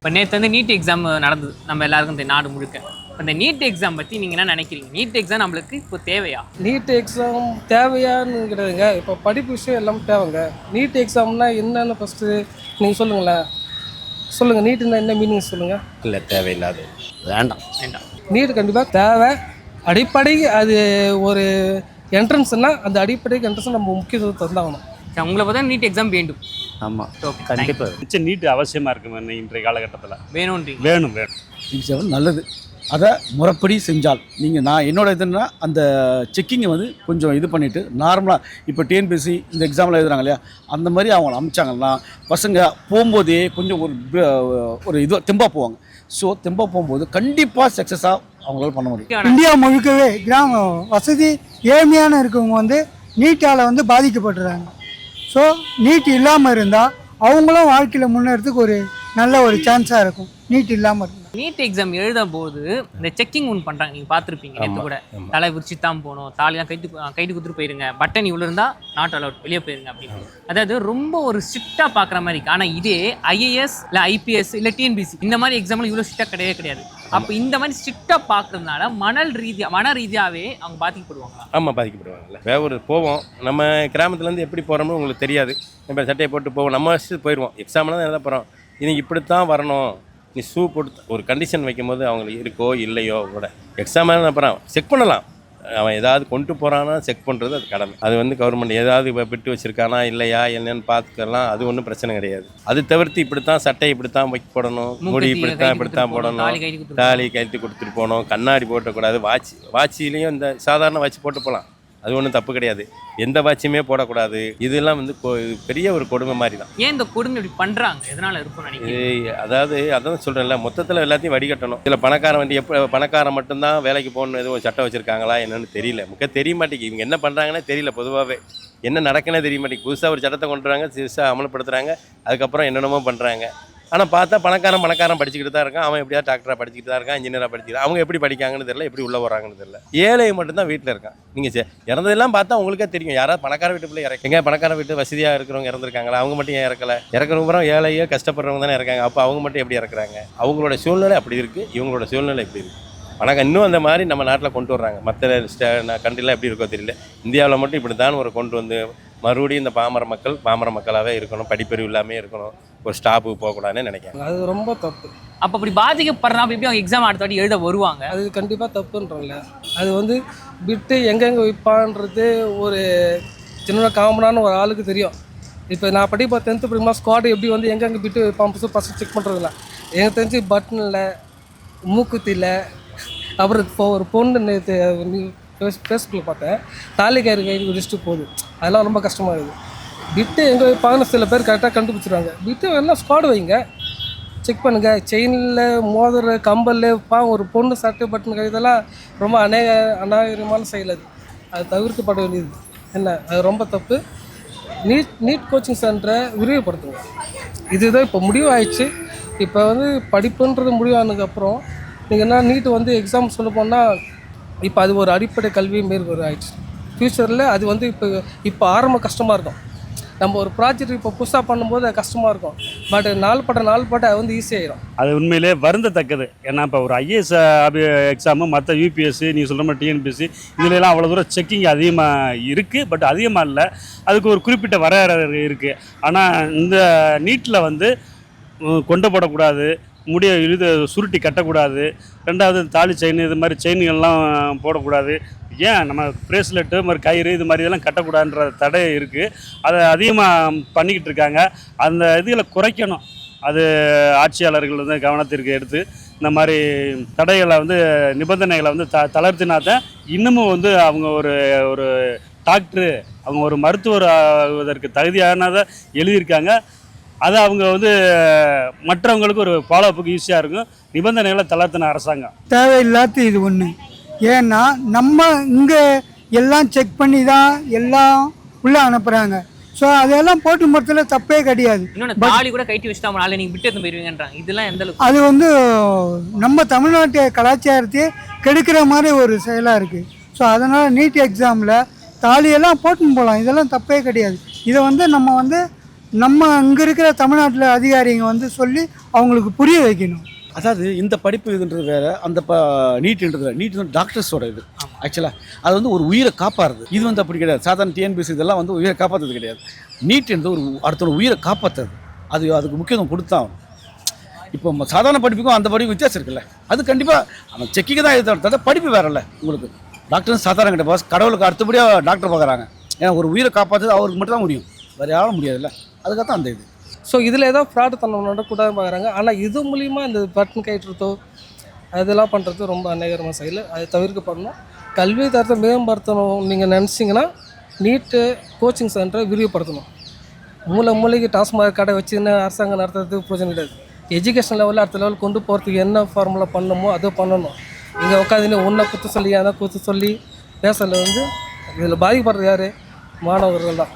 இப்போ நேற்று வந்து நீட் எக்ஸாம் நடந்தது, நம்ம எல்லாருக்கும் இந்த நாடு முழுக்க. இந்த நீட் எக்ஸாம் பற்றி நீங்கள் என்ன நினைக்கிறீங்க? நீட் எக்ஸாம் நம்மளுக்கு இப்போ தேவையா? நீட் எக்ஸாம் தேவையான்னு கிடையாதுங்க. இப்போ படிப்பு விஷயம் எல்லாமே தேவைங்க. நீட் எக்ஸாம்னா என்னன்னு ஃபஸ்ட்டு நீங்கள் சொல்லுங்களேன். சொல்லுங்கள், நீட்டுன்னா என்ன மீனிங் சொல்லுங்கள். இல்லை, தேவையில்லாது, வேண்டாம். நீட் கண்டிப்பாக தேவை. அடிப்படை அது ஒரு என்ட்ரன்ஸ்னால் அந்த அடிப்படைக்கு என்ட்ரன்ஸ் நம்ம முக்கியத்துவம் தந்தாகணும். உங்களை பார்த்தா நீட் எக்ஸாம் வேண்டும். ஆமாம், கண்டிப்பாக நீட் அவசியமாக இருக்குது இன்றைய காலகட்டத்தில். வேணும்ன்றீங்க? வேணும். எக்ஸாம் நல்லது. அதை முறைப்படி செஞ்சால் நான் என்னோட இதுன்னா அந்த செக்கிங்கை கொஞ்சம் இது பண்ணிவிட்டு நார்மலாக இப்போ டிஎன்பிஎஸ்சி இந்த எக்ஸாமில் எழுதுறாங்க இல்லையா, அந்த மாதிரி அவங்கள அமிச்சாங்கன்னா பசங்க போகும்போதே கொஞ்சம் ஒரு இது தெம்பாக போவாங்க. ஸோ தெம்பாக போகும்போது கண்டிப்பாக சக்ஸஸாக அவங்களால பண்ண முடியும். இந்தியா முழுக்கவே கிராம வசதி ஏழ்மையான இருக்கவங்க நீட்டால் பாதிக்கப்படுறாங்க. ஸோ நீட் இல்லாமல் இருந்தால் அவங்களும் வாழ்க்கையில் முன்னேறதுக்கு ஒரு நல்ல ஒரு சான்ஸாக இருக்கும். நீட் இல்லாமல் இருந்தால் நீட் எக்ஸாம் எழுதும் போது இந்த செக்கிங் ஒன்று பண்ணுறாங்க, நீங்கள் பார்த்துருப்பீங்க. நேற்று கூட தலை விரிச்சு தான் போகணும், தாலிலாம் கைட்டு கொடுத்துட்டு போயிருங்க, பட்டன் இவ்வளோ இருந்தால் நாட் அலவுட், வெளியே போயிருங்க அப்படின்னு. அதாவது ரொம்ப ஒரு ஸ்ட்ரிக்டாக பார்க்குற மாதிரி இருக்குது. ஆனால் இதே ஐஏஎஸ் இல்லை ஐபிஎஸ் இல்லை டிஎன்பிசி இந்த மாதிரி எக்ஸாம்பிள் இவ்வளோ ஸ்ட்ரிக்டாக கிடையாது. அப்போ இந்த மாதிரி ஸ்ட்ரிக்டாக பார்க்குறதுனால மன ரீதியாகவே அவங்க பாதிக்கப்படுவாங்களா? ஆமாம், பாதிக்கப்படுவாங்கல்ல. வேறு போவோம், நம்ம கிராமத்துலேருந்து எப்படி போகிறோம்னு உங்களுக்கு தெரியாது. நம்ம சட்டையை போட்டு போவோம், நம்ம வச்சு போயிடுவோம். எக்ஸாமில் தான் எழுத போகிறோம், இது இப்படித்தான் வரணும், நீ ஷூ போட்டு ஒரு கண்டிஷன் வைக்கும் போது அவங்களுக்கு இருக்கோ இல்லையோ கூட எக்ஸாம் அப்புறம் செக் பண்ணலாம். அவன் ஏதாவது கொண்டு போகிறானா செக் பண்ணுறது அது கடமை. அது கவர்மெண்ட் ஏதாவது விட்டு வச்சுருக்கானா இல்லையா என்னன்னு பார்த்துக்கலாம், அது ஒன்றும் பிரச்சனை கிடையாது. அது தவிர்த்து இப்படித்தான் சட்டை இப்படித்தான் போடணும், முடி இப்படித்தான் போடணும், தாலி கைத்து கொடுத்துட்டு போகணும், கண்ணாடி போட்டக்கூடாது, வாட்சிலையும் இந்த சாதாரண வாட்சி போட்டு போகலாம், அது ஒன்றும் தப்பு கிடையாது. எந்த வாட்சியுமே போடக்கூடாது. இதெல்லாம் பெரிய ஒரு கொடுமை மாதிரி தான். ஏன் இந்த கொடுமை இப்படி பண்ணுறாங்க? எதனால் இருக்கும் நினைக்கிறேன். அதாவது அதான் சொல்கிறேன்ல, மொத்தத்தில் எல்லாத்தையும் வடிகட்டணும். இதில் பணக்காரன் மட்டும்தான் வேலைக்கு போகணும் எதுவும் சட்டம் வச்சுருக்காங்களா என்னன்னு தெரியல. தெரிய மாட்டேங்குது இவங்க என்ன பண்ணுறாங்கன்னே தெரியல. பொதுவாகவே என்ன நடக்குன்னே தெரிய மாட்டேங்குது. புதுசாக ஒரு சட்டத்தை கொண்டு வராங்க, புதுசாக அமல்படுத்துகிறாங்க, அதுக்கப்புறம் என்னென்னமோ பண்ணுறாங்க. ஆனால் பார்த்தா பணக்காரன் படிச்சுக்கிட்டு தான் இருக்கான், அவன் எப்படியா டாக்டராக படிச்சுக்கிட்டு தான் இருக்கான், இன்ஜினியராக படிச்சுக்கிட்டு. அவங்க எப்படி படிக்காங்கன்னு தெரியல, எப்படி உள்ளே வராங்கன்னு தெரியல. ஏழை மட்டும்தான் வீட்டில் இருக்கான். நீங்கள் இறந்ததெல்லாம் பார்த்தா உங்களுக்கே தெரியும், யாராவது பணக்கார வீட்டு பிள்ளை எங்க பணக்கார வீட்டு வசதியாக இருக்கிறவங்க இறந்துருக்காங்களா, அவங்க மட்டும் ஏன் இறக்கலை? இறக்குறவங்க ஏழையோ கஷ்டப்படுறவங்க தானே இருக்காங்க. அப்போ அவங்க மட்டும் எப்படி இறக்குறாங்க? அவங்களோட சூழ்நிலை அப்படி இருக்குது, இவங்களோட சூழ்நிலை எப்படி இருக்குது. இன்னும் அந்த மாதிரி நம்ம நாட்டில் கொண்டு வர்றாங்க. மற்ற கண்ட்ரிலாம் எப்படி இருக்கோ தெரியல. இந்தியாவில் மட்டும் இப்படி தான் கொண்டு வந்து மறுபடியும் இந்த பாமர மக்களாகவே இருக்கணும், படிப்பறிவு இல்லாமல் இருக்கணும், ஒரு ஸ்டாப்புக்கு போகக்கூடாதுன்னு நினைக்கிறேன். அது ரொம்ப தப்பு. அப்போ அப்படி பாதிக்கப்படுறா எப்படி அவங்க எக்ஸாம் அடுத்த வாட்டி எழுத வருவாங்க? அது கண்டிப்பாக தப்புன்றோம்ல. அது விட்டு எங்கெங்கே வைப்பான்றது ஒரு சின்ன காமனான ஒரு ஆளுக்கு தெரியும். இப்போ நான் படிப்பா 10th படிக்கும்போது ஸ்குவாடு எப்படி எங்கெங்கே விட்டு வைப்பான் ஃபஸ்ட்டு செக் பண்ணுறதில்ல. எனக்கு தெரிஞ்சு பட்டனில், மூக்குத்தியில், அப்புறம் இப்போ ஒரு பொண்ணு ஃபேஸ்புக்கில் பார்த்தேன், தாலி கயிறு விரிச்சிட்டு போகுது. அதெல்லாம் ரொம்ப கஷ்டமாக இருக்குது. பிட்டு எங்கே வைப்பாங்கன்னு சில பேர் கரெக்டாக கண்டுபிடிச்சிடுவாங்க. பிட்டு எல்லாம் ஸ்குவாடு வைங்க, செக் பண்ணுங்கள். செயினில், மோதிர, கம்பல், ஒரு பொண்ணு சட்டை பட்டன் இதெல்லாம் ரொம்ப அநாகரிகமான செயல். அது தவிர்க்கப்பட வேண்டியது. என்ன, அது ரொம்ப தப்பு. நீட் கோச்சிங் சென்டரை விரிவுபடுத்துங்க. இதுதான் இப்போ முடிவாயிடுச்சு. இப்போ படிப்புன்றது முடிவானதுக்கப்புறம் நீங்கள் என்ன நீட்டு எக்ஸாம் சொல்ல போனால் இப்போ அது ஒரு அடிப்படை கல்வி மாரி ஆயிடுச்சு. ஃப்யூச்சரில் அது இப்போ ஆரம்ப கஷ்டமாக இருக்கும். நம்ம ஒரு ப்ராஜெக்ட் இப்போ புதுசாக பண்ணும்போது அது கஷ்டமாக இருக்கும். பட் நாள்பட்ட ஈஸியாகிடும். அது உண்மையிலே வருந்தத்தக்கது. ஏன்னா இப்போ ஒரு ஐஏஎஸ் எக்ஸாமு, மற்ற யூபிஎஸ்சி, நீங்கள் சொல்கிற மாதிரி டிஎன்பிஎஸ்சி, இதுலலாம் அவ்வளோ தூரம் செக்கிங் அதிகமாக இருக்குது. பட் அதிகமாக இல்லை, அதுக்கு ஒரு குறிப்பிட்ட வரையறை இருக்குது. ஆனால் இந்த நீட்டில் கொண்டு போடக்கூடாது, முடிய இழுது சுருட்டி கட்டக்கூடாது, ரெண்டாவது தாலி செயின் இது மாதிரி செயின்கள்லாம் போடக்கூடாது, ஏன் நம்ம ப்ரேஸ்லெட்டு மாதிரி கயிறு இது மாதிரி இதெல்லாம் கட்டக்கூடாதுன்ற தடை இருக்குது. அதை அதிகமாக பண்ணிக்கிட்டு இருக்காங்க. அந்த இதுகளை குறைக்கணும். அது ஆட்சியாளர்கள் கவனத்திற்கு எடுத்து இந்த மாதிரி தடைகளை நிபந்தனைகளை தளர்த்தினாதான் இன்னமும் அவங்க ஒரு டாக்டரு, அவங்க ஒரு மருத்துவர் ஆவதற்கு தகுதியானதை எழுதியிருக்காங்க. அது அவங்க மற்றவங்களுக்கு ஒரு ஃபாலோஅப்புக்கு ஈஸியாக இருக்கும். நிபந்தனைகளை தளர்த்தின அரசாங்கம் தேவையில்லாத இது ஒன்று. ஏன்னா நம்ம இங்கே எல்லாம் செக் பண்ணி தான் எல்லாம் உள்ளே அனுப்புகிறாங்க. ஸோ அதெல்லாம் போட்டு மொத்தத்தில் தப்பே கிடையாது. தாலி கூட கைட்டி வச்சுட்டா நாளை நீங்கள் விட்டு எடுத்து போயிருவீங்கன்றாங்க. இதெல்லாம் எந்த அளவுக்கு அது நம்ம தமிழ்நாட்டு கலாச்சாரத்தையே கெடுக்கிற மாதிரி ஒரு செயலாக இருக்குது. ஸோ அதனால் நீட் எக்ஸாமில் தாலியெல்லாம் போட்டுன்னு போகலாம், இதெல்லாம் தப்பே கிடையாது. இதை நம்ம நம்ம அங்கே இருக்கிற தமிழ்நாட்டில் அதிகாரிங்க வந்து சொல்லி அவங்களுக்கு புரிய வைக்கணும். அதாவது இந்த படிப்பு இதுன்றது வேறு, அந்த நீட்டுன்றது வேறு. நீட் வந்து டாக்டர்ஸோட இது ஆக்சுவலாக. அது வந்து ஒரு உயிரை காப்பாறுது. இது வந்து அப்படி கிடையாது. சாதாரண டிஎன்பிஎஸ்சி இதெல்லாம் வந்து உயிரை காப்பாற்றுறது கிடையாது. நீட்டுன்றது ஒரு அடுத்த உயிரை காப்பாற்றுறது. அதுக்கு முக்கியத்துவம் கொடுத்தான். இப்போ சாதாரண படிப்புக்கும் அந்த படிப்பு வித்தியாசம் இருக்குல்ல. அது கண்டிப்பாக அவன் செக்கிங்க தான் எழுத படிப்பு வேறல்ல. உங்களுக்கு டாக்டர் சாதாரண கிட்ட பாஸ் கடவுளுக்கு அடுத்தபடியாக டாக்டர் பார்க்குறாங்க. ஏன்னா ஒரு உயிரை காப்பாற்றுறது அவருக்கு மட்டும் தான் முடியும், வேறு யாரும் முடியாதுல்ல. அதுக்காக தான் அந்த இது. ஸோ இதில் ஏதோ ஃப்ராடு தன்னம் நடக்கூடாது பார்க்குறாங்க. ஆனால் இது மூலிமா இந்த பட்டன் கட்டுறதோ அதெல்லாம் பண்ணுறது ரொம்ப அநேகரமாக செயல். அதை தவிர்க்கப்படணும். கல்வி தரத்தை மேம்படுத்தணும் நீங்கள் நினச்சிங்கன்னா நீட்டு கோச்சிங் சென்டரை விரிவுபடுத்தணும். மூளைக்கு டாஸ்மாக் கடை வச்சுன்னு அரசாங்கம் நடத்துறதுக்கு பிரச்சனை கிடையாது. எஜுகேஷன் லெவலில் அடுத்த லெவல் கொண்டு போகிறதுக்கு என்ன ஃபார்முலா பண்ணணுமோ அதை பண்ணணும். இங்கே உட்காந்து ஒன்றை குத்து சொல்லி அதை குத்து சொல்லி பேசல வந்து இதில் பாதிக்கப்படுறது யார்? மாணவர்கள் தான்.